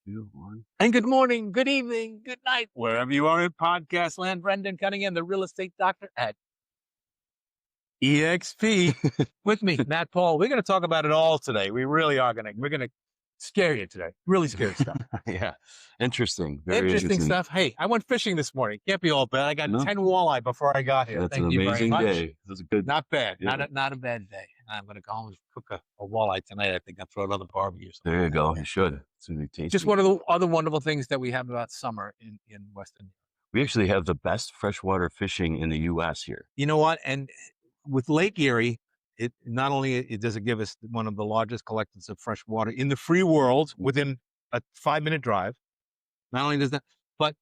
2, 1. And good morning, good evening, good night, wherever you are in podcast land. Brendan Cunningham, the real estate doctor at EXP. With me, Matt Paul. We're going to talk about it all today. We really are going to. We're going to scare you today. Really scary stuff. Yeah. Interesting. Very Interesting interesting. stuff. Hey, I went fishing this morning. Can't be all bad. I got No, 10 walleye before I got here. that's an Thank you very amazing much. day. That's a good. Not bad. Yeah. Not a bad day. I'm going to go home and cook a walleye tonight. I think I'll throw another barbecue. Or something There you like go. that. You should. It's going to be tasty. Just one of the other wonderful things that we have about summer in Western. We actually have the best freshwater fishing in the U.S. here. You know what? And with Lake Erie, it not only does it give us one of the largest collections of fresh water in the free world within a 5-minute drive. Not only does that, but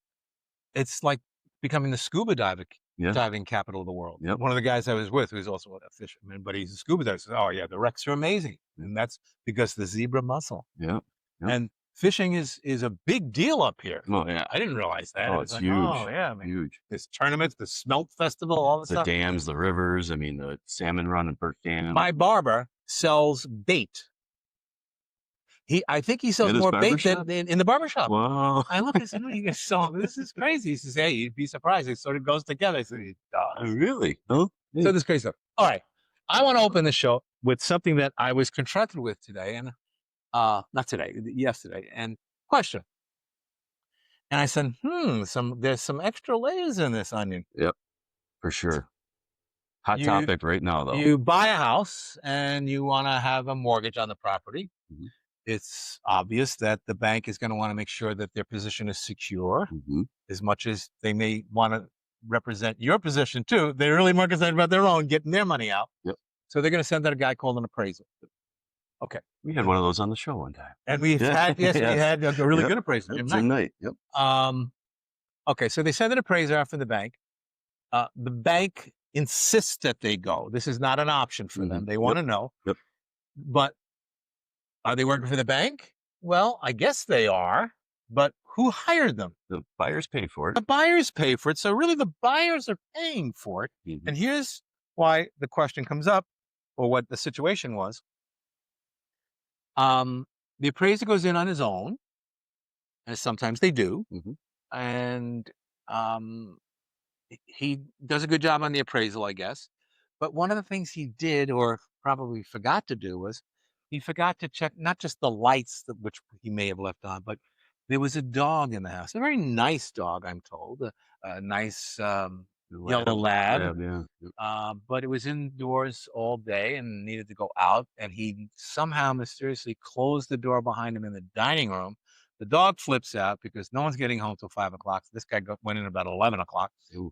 it's like becoming the scuba diving capital of the world. Yep. One of the guys I was with, who's also a fisherman, but he's a scuba diver, says, "Oh yeah, the wrecks are amazing," and that's because the zebra mussel. Yeah. Yep. And fishing is a big deal up here. Oh yeah. I didn't realize that. Oh, it's like, huge. Oh yeah, I mean, Huge. there's tournaments, the smelt festival, all the The stuff. dams, the rivers. I mean, the salmon run and Burke Dam. My barber sells bait. I think he sells At his more bait barbershop? than in the barbershop. Wow. I look and said, "You guys sell this is crazy." He says, "Hey, you'd be surprised. It sort of goes together." I said, "It does." Really? Huh? So this crazy stuff. All right, I want to open the show with something that I was confronted with today, and not today, yesterday. And question. And I said, there's some extra layers in this onion. Yep. For sure. Hot topic right now, though. You buy a house and you want to have a mortgage on the property. Mhm. It's obvious that the bank is going to want to make sure that their position is secure, as much as they may want to represent your position too. They're really more concerned about their own, getting their money out. Yep. So they're going to send out a guy called an appraisal. Okay. We had one of those on the show one time. And we had we had a really good appraisal. Jim Knight. Yep. Okay, so they send an appraiser out from the bank. The bank insists that they go. This is not an option for them. They want to know. Yep. But are they working for the bank? Well, I guess they are. But who hired them? The buyers pay for it. The buyers pay for it. So really the buyers are paying for it. And here's why the question comes up, or what the situation was. The appraiser goes in on his own, as sometimes they do. And he does a good job on the appraisal, I guess. But one of the things he did, or probably forgot to do, was he forgot to check not just the lights, which he may have left on, but there was a dog in the house. A very nice dog, I'm told. A nice yellow lab. But it was indoors all day and needed to go out. And he somehow mysteriously closed the door behind him in the dining room. The dog flips out because no one's getting home till 5 o'clock. This guy went in about 11 o'clock.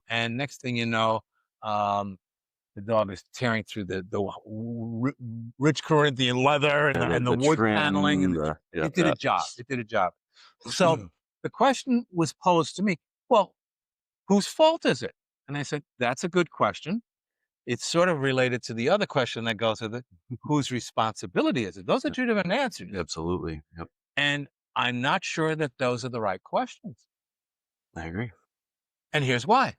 And next thing you know, the dog is tearing through the rich Corinthian leather and the wood paneling. And it did a job. It did a job. So the question was posed to me, well, whose fault is it? And I said, that's a good question. It's sort of related to the other question that goes with it. Whose responsibility is it? Those are two different answers. Absolutely. Yep. And I'm not sure that those are the right questions. I agree. And here's why.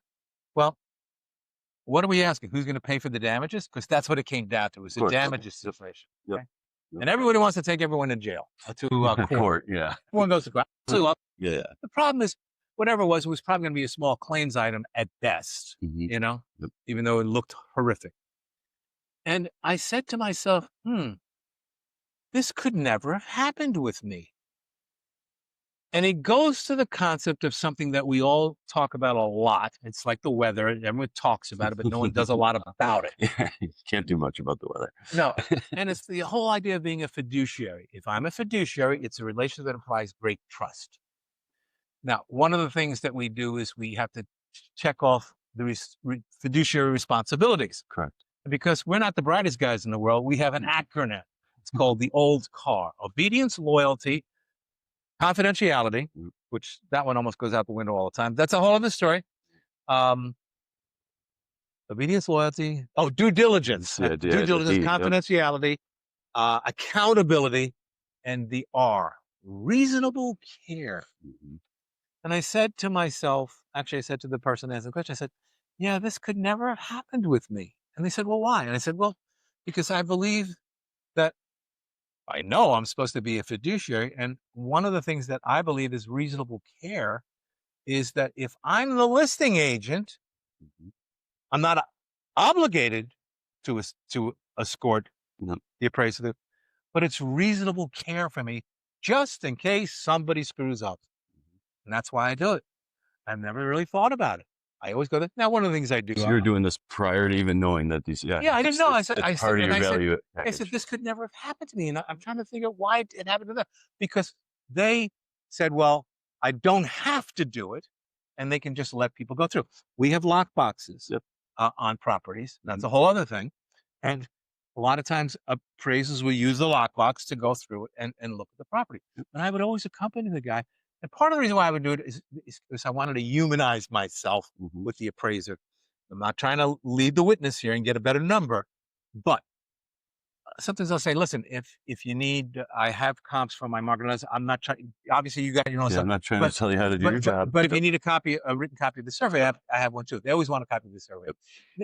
Well, what are we asking? Who's going to pay for the damages? Because that's what it came down to. It was a damages situation. Yep. Okay? Yep. And everybody wants to take everyone to jail, to court. Yeah. Everyone goes to court. Yeah. The problem is, whatever it was probably going to be a small claims item at best, you know, even though it looked horrific. And I said to myself, this could never have happened with me. And it goes to the concept of something that we all talk about a lot. It's like the weather. Everyone talks about it, but no one does a lot about it. You can't do much about the weather. No. And it's the whole idea of being a fiduciary. If I'm a fiduciary, it's a relationship that implies great trust. Now, one of the things that we do is we have to check off the fiduciary responsibilities. Correct. Because we're not the brightest guys in the world, we have an acronym. It's called the old CAR: obedience, loyalty, confidentiality, which that one almost goes out the window all the time. That's a whole other story. Obedience, loyalty, due diligence. Due diligence, confidentiality, accountability, and the R, reasonable care. And I said to myself, actually I said to the person asking the question, I said, yeah, this could never have happened with me. And they said, well, why? And I said, well, because I believe that I know I'm supposed to be a fiduciary. And one of the things that I believe is reasonable care is that if I'm the listing agent, Mhm. I'm not obligated to escort No. the appraiser, but it's reasonable care for me just in case somebody screws up. And that's why I do it. I've never really thought about it. I always go there. Now, one of the things I do, So you're doing this prior to even knowing that these, yeah, I didn't know. it's part of your value I said, package. this could never have happened to me. And I'm trying to figure out why it happened to them. Because they said, well, I don't have to do it. And they can just let people go through. We have lock boxes Yep. on properties. That's a whole other thing. And a lot of times appraisers will use the lockbox to go through it and look at the property. And I would always accompany the guy. And part of the reason why I would do it is because I wanted to humanize myself Mhm. with the appraiser. I'm not trying to lead the witness here and get a better number, but sometimes I'll say, listen, if you need, I have comps from my market analysis. I'm not trying. Obviously, you got your own Yeah, stuff. I'm not trying But to tell you how to do your job. but if you need a written copy of the survey, I have one too. They always want a copy of the survey.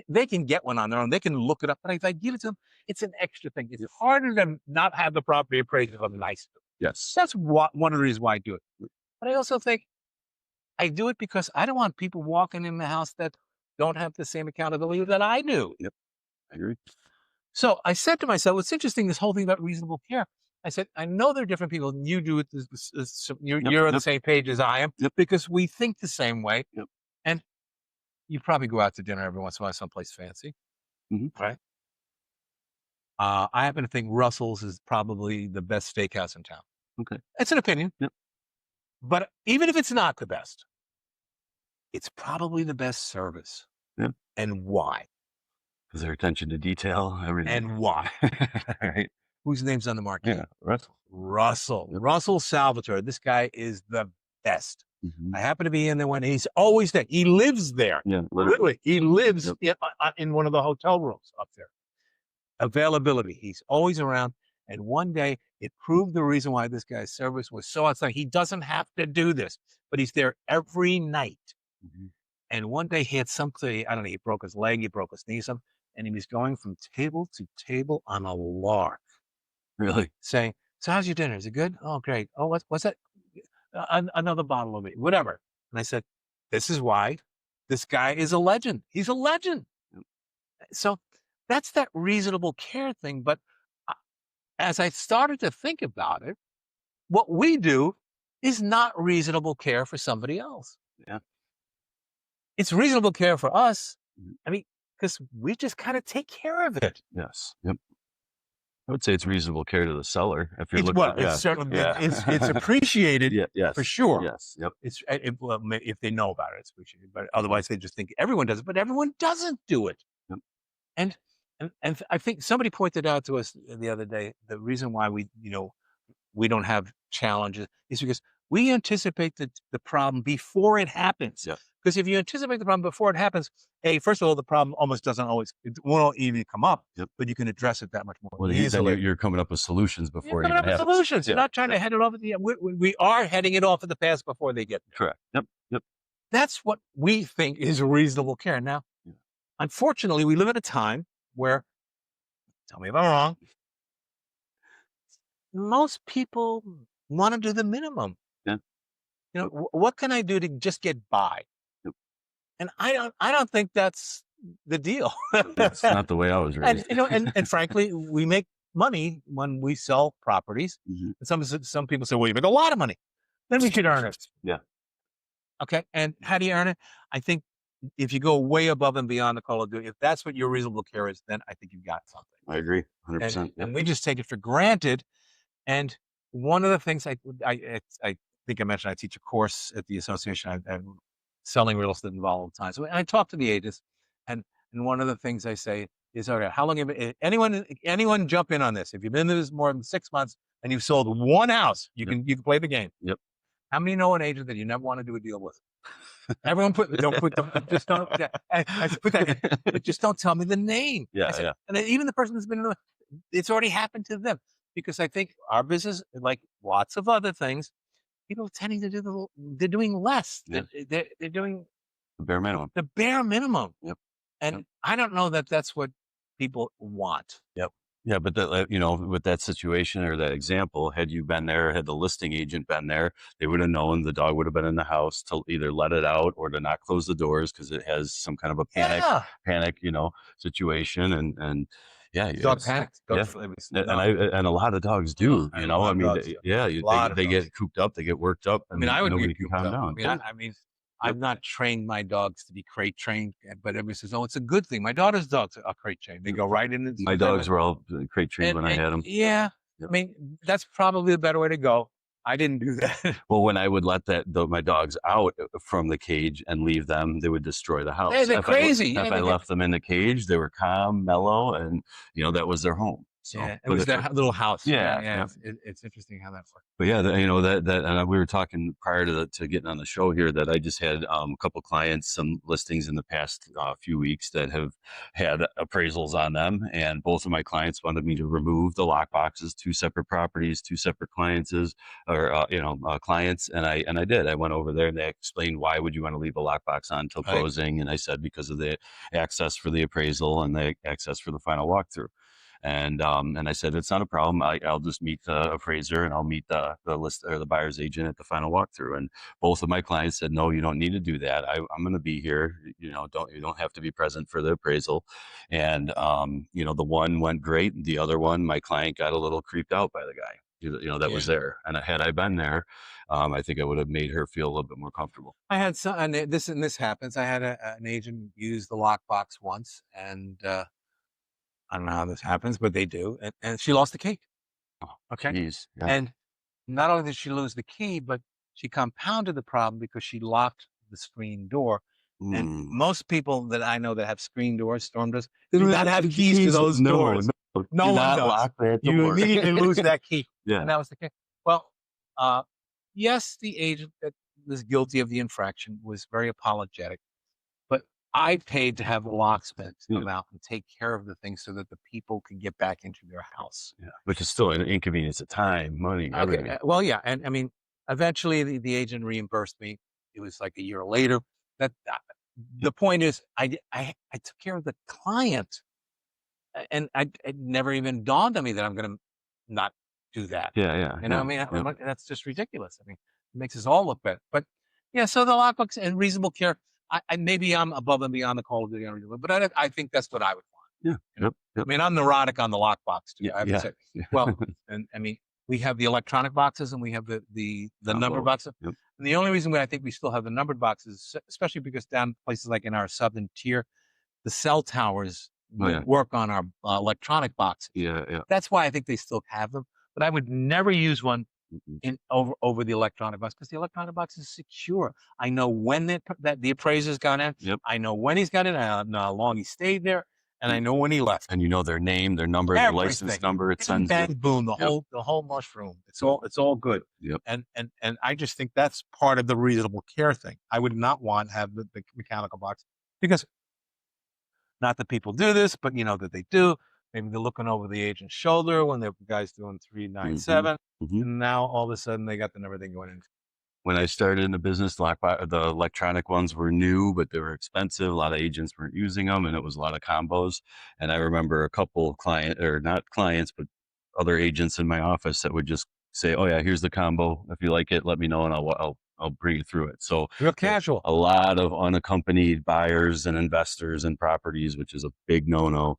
They can get one on their own. They can look it up. But if I give it to them, it's an extra thing. It's harder to not have the property appraised if I'm nice to them. Yes. That's one of the reasons why I do it. But I also think I do it because I don't want people walking in the house that don't have the same accountability that I do. Yep. I agree. So I said to myself, it's interesting, this whole thing about reasonable care. I said, I know there are different people, and you do it. You're on the same page as I am because we think the same way. Yep. And you probably go out to dinner every once in a while, someplace fancy, right? I happen to think Russell's is probably the best steakhouse in town. Okay. It's an opinion. Yep. But even if it's not the best, it's probably the best service. Yep. And why? Because their attention to detail, everything. And why? Right. Whose name's on the market? Yeah. Russell. Russell. Yep. Russell Salvatore. This guy is the best. Mhm. I happen to be in there when he's always there. He lives there. Yeah. Literally. He lives in one of the hotel rooms up there. Availability. He's always around. And one day it proved the reason why this guy's service was so outstanding. He doesn't have to do this, but he's there every night. Mhm. And one day he had something, I don't know, he broke his leg, he broke his knee, something, and he was going from table to table on a lark. Really? Saying, so how's your dinner? Is it good? Oh, great. Oh, what's that? Another bottle of it, whatever. And I said, this is why this guy is a legend. He's a legend. Yep. So that's that reasonable care thing. But as I started to think about it, what we do is not reasonable care for somebody else. Yeah. It's reasonable care for us. Mhm. I mean, because we just kind of take care of it. Yes. Yep. I would say it's reasonable care to the seller if you're looking. Well, it's certainly it's appreciated for sure. Yes. Yep. If they know about it, it's appreciated. But otherwise, they just think everyone does it. But everyone doesn't do it. Yep. And I think somebody pointed out to us the other day the reason why we don't have challenges is because we anticipate the problem before it happens. Yep. Because if you anticipate the problem before it happens, first of all, the problem almost doesn't always, it won't even come up, but you can address it that much more easily. Then you're coming up with solutions before it even happens. Solutions. Yeah. You're not trying to head it off. We are heading it off at the pass before they get there. Correct. Yep. That's what we think is reasonable care. Now, unfortunately, we live at a time where, tell me if I'm wrong, most people want to do the minimum. Yeah. What can I do to just get by? Yep. And I don't think that's the deal. That's not the way I was raised. And frankly, we make money when we sell properties. Mhm. And some people say, well, you make a lot of money. Then we should earn it. Yeah. Okay. And how do you earn it? I think if you go way above and beyond the call of duty, if that's what your reasonable care is, then I think you've got something. I agree. 100%. And we just take it for granted. And one of the things I think I mentioned, I teach a course at the association. I'm selling real estate involved all the time. So I talk to the agents, and one of the things I say is, okay, how long have anyone jump in on this? If you've been in this more than 6 months and you've sold one house, you can play the game. Yep. How many know an agent that you never want to do a deal with? Everyone just don't. I put that in, but just don't tell me the name. Yeah. And even the person that's been in it's already happened to them. Because I think our business, like lots of other things, people are tending to they're doing less. Yeah. They're doing the bare minimum. The bare minimum. Yep. And I don't know that that's what people want. Yep. Yeah, but that, with that situation or that example, had you been there, had the listing agent been there, they would have known the dog would have been in the house to either let it out or to not close the doors because it has some kind of a Yeah. panic, situation, and yeah, Dog it's panicked. yeah. And a lot of dogs do, I love I mean, dogs. yeah, A lot of they dogs. get cooped up, they get worked up, I mean, and I would nobody get can cooped calm up. down. I mean, Yep. I've not trained my dogs to be crate trained, but everybody says, "Oh, it's a good thing." My daughter's dogs are crate trained. They go right in My and dogs were all crate trained and, when I and had them. yeah, Yep. I mean, that's probably the better way to go. I didn't do that. Well, when I would let my dogs out from the cage and leave them, they would destroy the house. They're crazy. If Yeah, I they get. left them in the cage, they were calm, mellow, and that was their home. So, Yeah, it was their little house. Yeah, yeah, yeah. yeah. It's interesting how that works. But yeah, and we were talking prior to getting on the show here that I just had a couple clients, some listings in the past few weeks that have had appraisals on them, and both of my clients wanted me to remove the lock boxes, two separate properties, two separate clients, clients, and I did. I went over there and they explained why would you want to leave a lockbox on until Right. closing, and I said because of the access for the appraisal and the access for the final walkthrough. And I said, it's not a problem. I'll just meet the appraiser and I'll meet the list or the buyer's agent at the final walkthrough. And both of my clients said, no, you don't need to do that. I'm going to be here. You don't have to be present for the appraisal. And, the one went great. The other one, my client got a little creeped out by the guy, that was there. And had I been there, I think I would have made her feel a little bit more comfortable. I had some, and this happens. I had an agent use the lockbox once, and I don't know how this happens, but they do, and she lost the key. Oh, Okay, geez. Yeah. and not only did she lose the key, but she compounded the problem because she locked the screen door. And most people that I know that have screen doors, storm doors, they do not have keys to those doors. No one does. Lock that You door. immediately lose that key. Yeah. And that was the case. Well, yes, the agent that was guilty of the infraction was very apologetic, but I paid to have the locksmith come out and take care of the things so that the people could get back into their house. Yeah, which is still an inconvenience of time, money, everything. Okay. Well, yeah, and I mean, eventually the agent reimbursed me. It was like a year later. That the point is, I took care of the client, and it never even dawned on me that I'm going to not do that. Yeah. I mean, that's just ridiculous. I mean, it makes us all look better. But yeah, so the lockbooks and reasonable care. Maybe I'm above and beyond the call of duty, but I think that's what I would want. Yeah. I mean, I'm neurotic on the lockbox too. I would say. Yeah. Well, and I mean, we have the electronic boxes and we have the number boxes. Yep. And the only reason why I think we still have the numbered boxes, especially because down places like in our southern tier, the cell towers work on our electronic boxes. Yeah. That's why I think they still have them. But I would never use one over the electronic box because the electronic box is secure. I know when that the appraiser's gone in. Yep. I know when he's got it. I know how long he stayed there, and I know when he left. And you know their name, their number, their license number. It sends bang, boom, the whole mushroom. It's all good. Yep. And I just think that's part of the reasonable care thing. I would not want to have the mechanical box because not that people do this, but that they do. Maybe they're looking over the agent's shoulder when the guy's doing 397, and now all of a sudden they got the number thing going in. When I started in the business, the electronic ones were new, but they were expensive. A lot of agents weren't using them, and it was a lot of combos. And I remember a couple not clients, but other agents in my office that would just say, "Oh yeah, here's the combo. If you like it, let me know, and I'll bring you through it." So real casual. A lot of unaccompanied buyers and investors and properties, which is a big no-no.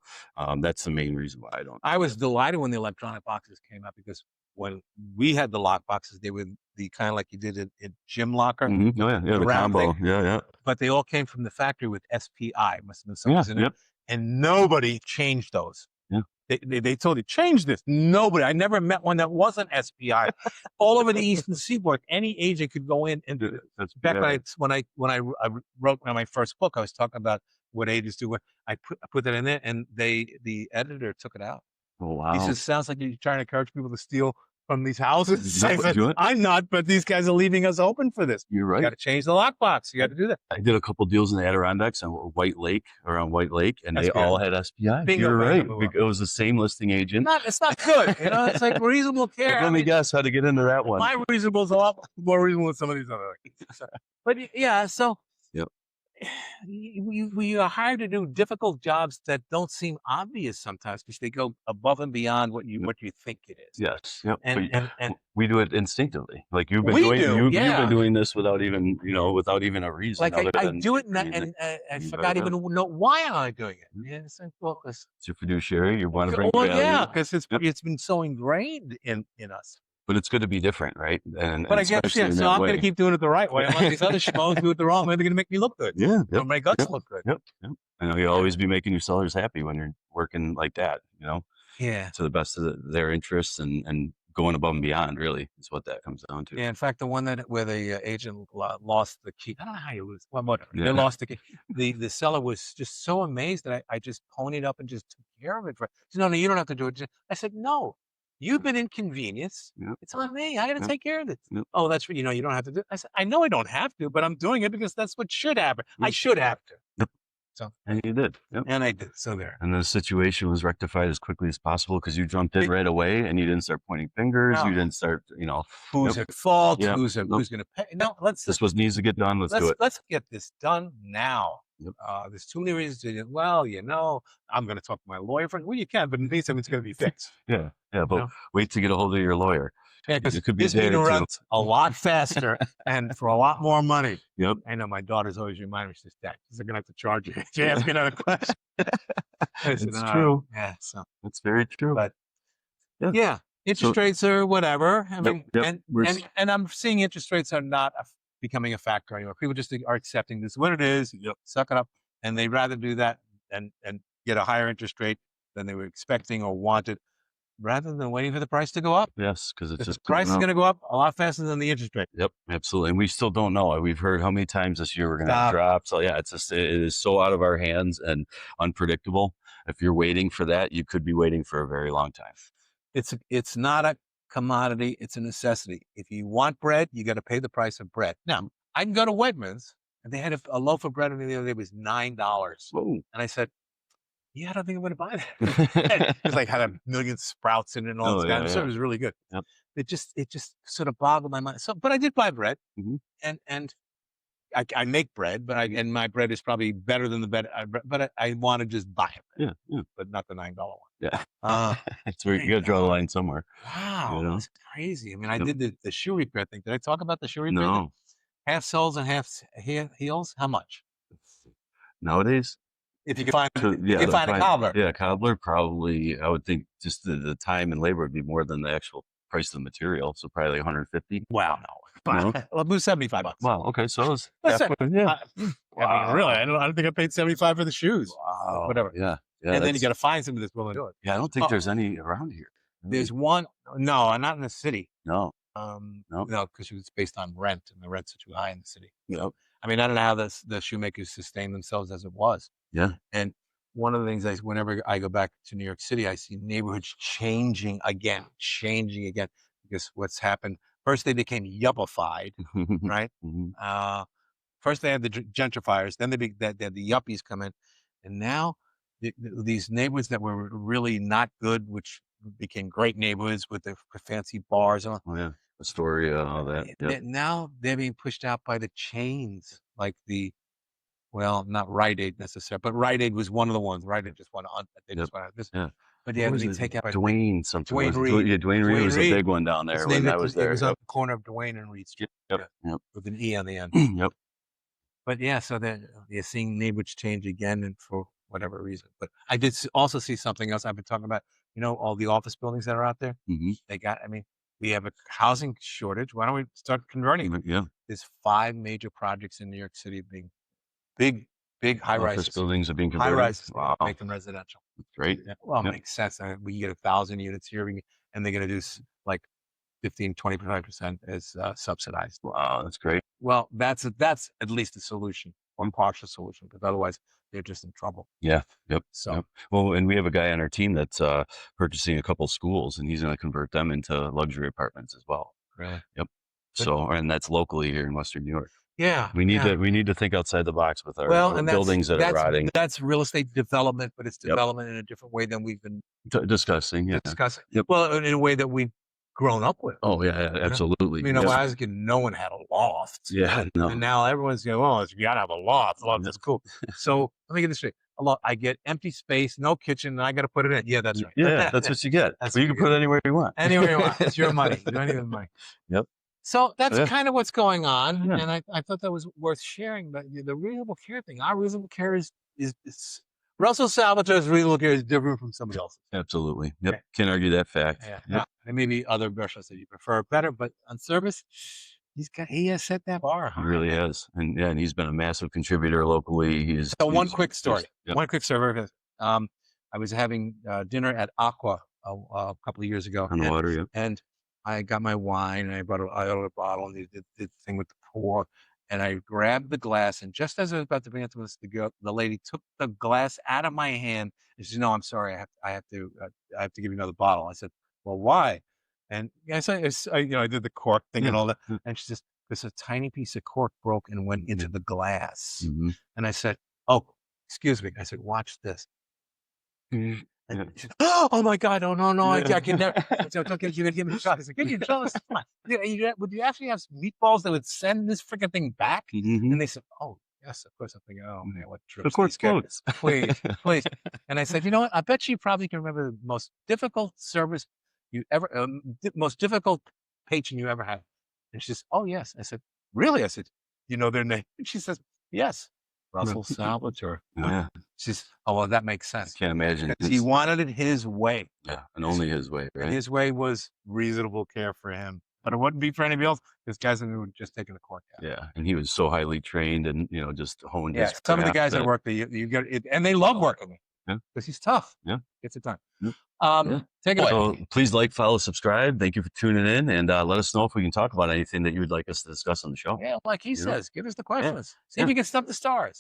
That's the main reason why I don't. I was delighted when the electronic boxes came out because when we had the lock boxes, they were the kind of like you did in Gym Locker. Mm-hmm. Oh yeah, the combo. Thing. Yeah. But they all came from the factory with SPI. Must have been something in it, and nobody changed those. Yeah. They told you change this. Nobody. I never met one that wasn't SPI. All over the Eastern Seaboard, any agent could go in and back when I wrote my first book, I was talking about what agents do. I put that in there, and the editor took it out. Oh wow! He says, "Sounds like you're trying to encourage people to steal from these houses." I said, I'm not, but these guys are leaving us open for this. You're right. You got to change the lockbox. You got to do that. I did a couple deals in the Adirondacks on White Lake, and they all had SPI. Bingo, you're right. It was the same listing agent. It's not good. It's like reasonable care. Let me guess how to get into that one. My reasonable is a lot more reasonable than some of these other. But yeah, so yep. we are hired to do difficult jobs that don't seem obvious sometimes because they go above and beyond what you think it is. Yes. Yep. But And we do it instinctively. Like you've been we doing, do, you've been yeah. doing this without even, without even a reason Like other I than, do it I mean, and I you forgot better, even to know why am I doing it. yeah, Yeah, it's like, well, it's your fiduciary. You want to bring well, yeah, value. because Yep. it's been so ingrained in us. But it's good to be different, right? And But I guess, especially yeah, in so that I'm going to way. keep doing it the right way. Unless these other schmoes do it the wrong way, they're going to make me look good. Yeah. Or Yep. my guts Yep. look good. Yep. Yep. I know you'll Yeah. always be making your sellers happy when you're working like that, Yeah. to the best of their interests and going above and beyond, really, is what that comes down to. Yeah. In fact, the one where the agent lost the key, I don't know how you lose. Well, whatever. They Yeah. lost the key. The seller was just so amazed that I just ponied up and just took care of it. He said, no, you don't have to do it. I said, no, you've been inconvenienced. Yep. It's on me. I got to Yep. take care of it. Yep. Oh, that's what, you don't have to do it. I said, I know I don't have to, but I'm doing it because that's what should happen. I should have to. Yep. So, And you did. Yep. and I did. So there. And the situation was rectified as quickly as possible because you jumped in right away and you didn't start pointing fingers. No. You didn't start, Who's Yep. at fault? Yep. Who's Nope. going to pay? No, This was needs to get done. Let's do it. let's get this done now. Yep. There's too many reasons to. Well, I'm going to talk to my lawyer first. Well, you can, but in the meantime, it's going to be fixed. Yeah. Yeah. But know? wait to get a hold of your lawyer. Yeah, because It could be a this day meeting or two. runs a lot faster and for a lot more money. Yep. I know my daughter's always reminding me, she says, Dad, they're going to have to charge you if you ask me another question. It's true. Yeah, so It's very true. but Yeah. yeah, interest rates are whatever. I mean, Yep. and I'm seeing interest rates are not becoming a factor anymore. People just are accepting this what it is. Yep. Suck it up, and they'd rather do that and get a higher interest rate than they were expecting or wanted, rather than waiting for the price to go up. Yes, because it's The just price is going to go up a lot faster than the interest rate. Yep, absolutely. And we still don't know. We've heard how many times this year we're going to Stop. drop. So yeah, it is so out of our hands and unpredictable. If you're waiting for that, you could be waiting for a very long time. It's not a commodity; it's a necessity. If you want bread, you got to pay the price of bread. Now, I can go to Wegmans, and they had a loaf of bread the other day was $9. Whoa. And I said, yeah, I don't think I'm going to buy that. It's like had a million sprouts in it and all this kind of stuff. It was really good. Yep. It just sort of boggled my mind. So, but I did buy bread, and I make bread, but and my bread is probably better than the bread. But I want to just buy it. Yeah. But not the $9 one. Yeah. It's where you got to draw the line somewhere. Wow, that's crazy. I mean, I did the shoe repair thing. Did I talk about the shoe repair thing? No. Half soles and half heels. How much? Nowadays, if you can find a cobbler. Yeah, cobbler probably. I would think just the time and labor would be more than the actual price of the material. So probably like 150. Wow, no. Well, move $75. Wow. Okay, so it's Listen, yeah. I mean, really, I don't think I paid $75 for the shoes. Wow. Whatever. Yeah. And then you got to find somebody that's willing to do it. Yeah, I don't think there's any around here. There's one. No, not in the city. No. No, because it's based on rent, and the rents are too high in the city. Yep. I mean, I don't know how the shoemakers sustain themselves as it was. Yeah. And one of the things whenever I go back to New York City, I see neighborhoods changing again, because what's happened. First, they became yuppified, right? First, they had the gentrifiers, then they had the yuppies come in, and now these neighborhoods that were really not good, which became great neighborhoods with the fancy bars and all. Oh yeah, Astoria and all that. Yep. Now they're being pushed out by the chains, like not Rite Aid necessarily, but Rite Aid was one of the ones. Rite Aid just went on. They just went out of business. Yeah. But yeah, they take out Dwayne something. Dwayne Reed. Yeah, Dwayne Reed was a big one down there when I was there. It was on the corner of Dwayne and Reed Street. Yep. With an E on the end. Yep. But yeah, so then you're seeing neighborhoods change again, and for whatever reason. But I did also see something else. I've been talking about, all the office buildings that are out there. We have a housing shortage. Why don't we start converting them? Yeah. There's 5 major projects in New York City being big high-rise office buildings are being converted. High-rise, wow. make them residential. That's great. Yeah. Well, it makes sense. We can get 1,000 units here, and they're going to do like 15, 25% as subsidized. Wow, that's great. Well, that's at least a solution, one partial solution, because otherwise they're just in trouble. Yeah. Yep. So, yep. Well, and we have a guy on our team that's purchasing a couple schools, and he's going to convert them into luxury apartments as well. Really? Yep. So, and that's locally here in Western New York. Yeah. We need to think outside the box with our buildings that are rotting. That's real estate development, but it's development in a different way than we've been discussing. Yeah. Discussing. Yep. Well, in a way that we grown up with. Oh yeah, absolutely. I mean, when I was a kid, no one had a loft. Yeah, no. And now everyone's going, oh, you gotta have a loft. Loft is cool. So let me get this straight. I get empty space, no kitchen, and I got to put it in. Yeah, that's right. Yeah, that's what you get. That's But you can put it anywhere you want. Anywhere you want. It's your money. You don't even money. Yep. So that's kind of what's going on. Yeah. And I thought that was worth sharing. But the reasonable care thing, our reasonable care is Russell Salvatore's reasonable care is different from somebody else's. Absolutely. Yep. Okay. Can't argue that fact. Yeah. Yep. There may be other restaurants that you prefer better, but on service, he has set that bar high. He really has. And yeah, and he's been a massive contributor locally. So one quick story. Yep. One quick story. I was having dinner at Aqua a couple of years ago. On the water, yep. And I got my wine, and I ordered a bottle, and they did the thing with the pour. And I grabbed the glass, and just as I was about to bring it to us, the lady took the glass out of my hand, and she said, "No, I'm sorry, I have to give you another bottle." I said, "Well, why?" And I said, I did the cork thing and all that, and she says, "Because a tiny piece of cork broke and went into the glass." Mm-hmm. And I said, "Oh, excuse me." I said, "Watch this." Mm-hmm. And she said, "Oh my God! Oh no! I can never." So don't give me a shot. I said, "Can you tell us? Would you actually have meatballs that would send this freaking thing back?" Mm-hmm. And they said, "Oh yes, of course." I'm thinking, "Oh man, what trips?" Of course, please. And I said, "You know what? I bet you probably can remember the most difficult service you ever, most difficult patron you ever had." And she says, "Oh yes." I said, "Really?" I said, "You know their name?" And she says, "Yes, Russell Salvatore." Yeah. She says, "Oh well, that makes sense." Can't imagine. He wanted it his way. Yeah, and only his way, right? And his way was reasonable care for him, but it wouldn't be for anybody else. This guy's who were just taking the cork out. Yeah, and he was so highly trained, and just honed. Yeah, his some of the craft guys that work there, you get it, and they love working with him because he's tough. Yeah, gets it done. Yeah. Take it away. So please like, follow, subscribe. Thank you for tuning in, and let us know if we can talk about anything that you would like us to discuss on the show. Yeah, like he says, give us the questions. See if we can stump the stars.